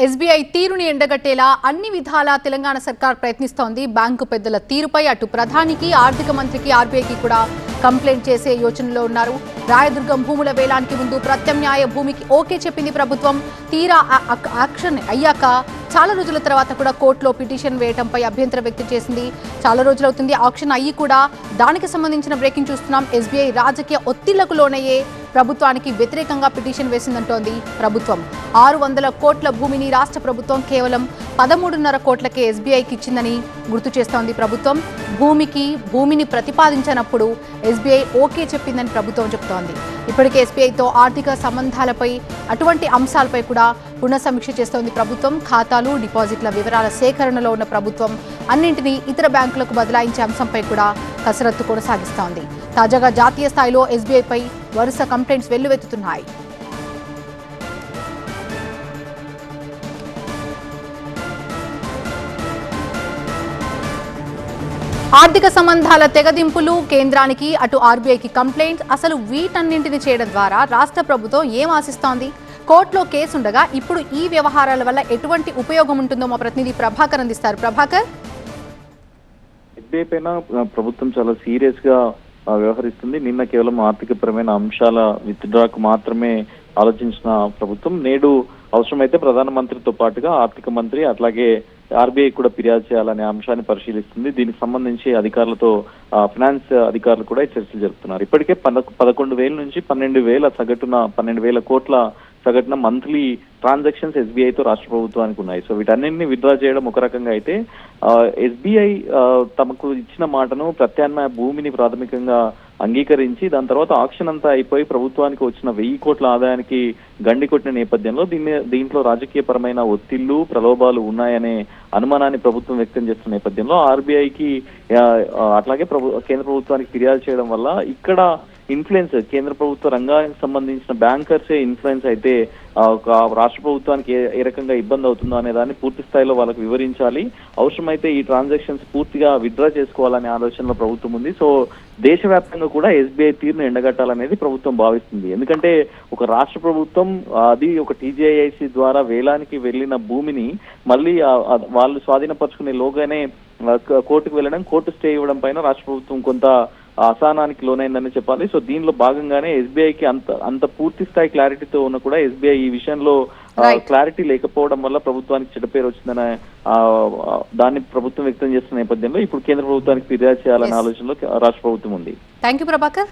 SBI తీరుని ఎండగట్టేలా అన్ని విధాలా తెలంగాణ సర్కార్ ప్రయత్నిస్తోంది. బ్యాంకు పెద్దల తీరుపై అటు ప్రధానికి, ఆర్థిక మంత్రికి, ఆర్బీఐకి కూడా కంప్లైంట్ చేసే యోచనలో ఉన్నారు. రాయదుర్గం భూముల వేలానికి ముందు ప్రత్యామ్నాయ భూమికి ఓకే చెప్పింది ప్రభుత్వం. తీరా యాక్షన్ అయ్యాక చాలా రోజుల తర్వాత కూడా కోర్టులో పిటిషన్ వేయడంపై అభ్యంతరం వ్యక్తం చేసింది. చాలా రోజులవుతుంది ఆక్షన్ అయ్యి కూడా. దానికి సంబంధించిన బ్రేకింగ్ చూస్తున్నాం. ఎస్బీఐ రాజకీయ ఒత్తిళ్లకు లోనయ్యే ప్రభుత్వానికి వ్యతిరేకంగా పిటిషన్ వేసిందంటోంది ప్రభుత్వం. 600 కోట్ల భూమిని రాష్ట్ర ప్రభుత్వం కేవలం 13.5 కోట్లకే ఎస్బీఐకి ఇచ్చిందని గుర్తు చేస్తోంది ప్రభుత్వం. భూమిని ప్రతిపాదించినప్పుడు ఎస్బీఐ ఓకే చెప్పిందని ప్రభుత్వం చెబుతోంది. ఇప్పటికే ఎస్బీఐతో ఆర్థిక సంబంధాలపై అటువంటి అంశాలపై కూడా పునఃసమీక్ష చేస్తోంది ప్రభుత్వం. ఖాతాలు, డిపాజిట్ల వివరాల సేకరణలో ఉన్న ప్రభుత్వం అన్నింటినీ ఇతర బ్యాంకులకు బదలాయించే అంశంపై కూడా కసరత్తు కొనసాగిస్తోంది. తాజాగా జాతీయ స్థాయిలో ఎస్బీఐపై వరుస కంప్లైంట్స్ వెల్లువెత్తుతున్నాయి. ఆర్థిక సంబంధాల తెగదింపులు, కేంద్రానికి అటు ఆర్బీఐకి కంప్లైంట్స్, అసలు వీటన్నింటిని చేయడం ద్వారా రాష్ట్ర ప్రభుత్వం ఏం ఆశిస్తోంది? కోర్టులో కేసుండగా ఇప్పుడు ఈ వ్యవహారాల వల్ల ఎటువంటి ఉపయోగం ఉంటుందో మా ప్రతినిధి ప్రభాకర్ అందిస్తారు. ప్రభాకర్, ఎస్బీఐ పైన ప్రభుత్వం చాలా సీరియస్ గా వ్యవహరిస్తుంది. నిన్న కేవలం ఆర్థికపరమైన అంశాల విత్డ్రాకు మాత్రమే ఆలోచించిన ప్రభుత్వం నేడు అవసరమైతే ప్రధానమంత్రితో పాటుగా ఆర్థిక మంత్రి అట్లాగే ఆర్బీఐ కూడా ఫిర్యాదు చేయాలనే అంశాన్ని పరిశీలిస్తుంది. దీనికి సంబంధించి అధికారులతో ఫైనాన్స్ అధికారులు కూడా చర్చలు జరుపుతున్నారు. ఇప్పటికే 11,000 నుంచి 12,000 సగటున 12,000 కోట్ల సగటున మంత్లీ ట్రాన్సాక్షన్స్ ఎస్బీఐతో రాష్ట్ర ప్రభుత్వానికి ఉన్నాయి. సో వీటన్నింటినీ విత్డ్రా చేయడం ఒక రకంగా అయితే, ఎస్బీఐ తమకు ఇచ్చిన మాటను ప్రత్యామ్నాయ భూమిని ప్రాథమికంగా అంగీకరించి దాని తర్వాత ఆక్షన్ అంతా అయిపోయి ప్రభుత్వానికి వచ్చిన 1,000 కోట్ల ఆదాయానికి గండి కొట్టిన నేపథ్యంలో దీంట్లో రాజకీయపరమైన ఒత్తిళ్లు, ప్రలోభాలు ఉన్నాయనే అనుమానాన్ని ప్రభుత్వం వ్యక్తం చేస్తున్న నేపథ్యంలో ఆర్బీఐకి అట్లాగే కేంద్ర ప్రభుత్వానికి ఫిర్యాదు చేయడం వల్ల ఇక్కడ ఇన్ఫ్లుయెన్స్ కేంద్ర ప్రభుత్వ రంగానికి సంబంధించిన బ్యాంకర్సే ఇన్ఫ్లుయెన్స్ అయితే రాష్ట్ర ప్రభుత్వానికి ఏ రకంగా ఇబ్బంది అవుతుందో అనే దాన్ని పూర్తి స్థాయిలో వాళ్ళకి వివరించాలి. అవసరమైతే ఈ ట్రాన్సాక్షన్స్ పూర్తిగా విత్డ్రా చేసుకోవాలనే ఆలోచనలో ప్రభుత్వం ఉంది. సో దేశవ్యాప్తంగా కూడా ఎస్బీఐ తీరును ఎండగట్టాలనేది ప్రభుత్వం భావిస్తుంది. ఎందుకంటే ఒక రాష్ట్ర ప్రభుత్వం అది ఒక టీజీఐఐసి ద్వారా వేలానికి వెళ్లిన భూమిని మళ్ళీ వాళ్ళు స్వాధీనపరుచుకునే లోగానే కోర్టుకు వెళ్ళడం, కోర్టు స్టే ఇవ్వడం పైన రాష్ట్ర ప్రభుత్వం కొంత అసహనానికి లోనైందని చెప్పాలి. సో దీనిలో భాగంగానే ఎస్బీఐకి అంత పూర్తి స్థాయి క్లారిటీతో ఉన్న కూడా ఎస్బీఐ ఈ విషయంలో క్లారిటీ లేకపోవడం వల్ల ప్రభుత్వానికి చెడ్డ పేరు వచ్చిందనే దాన్ని ప్రభుత్వం వ్యక్తం చేస్తున్న నేపథ్యంలో ఇప్పుడు కేంద్ర ప్రభుత్వానికి ఫిర్యాదు చేయాలనే ఆలోచనలో రాష్ట్ర ప్రభుత్వం ఉంది. థాంక్యూ ప్రభాకర్.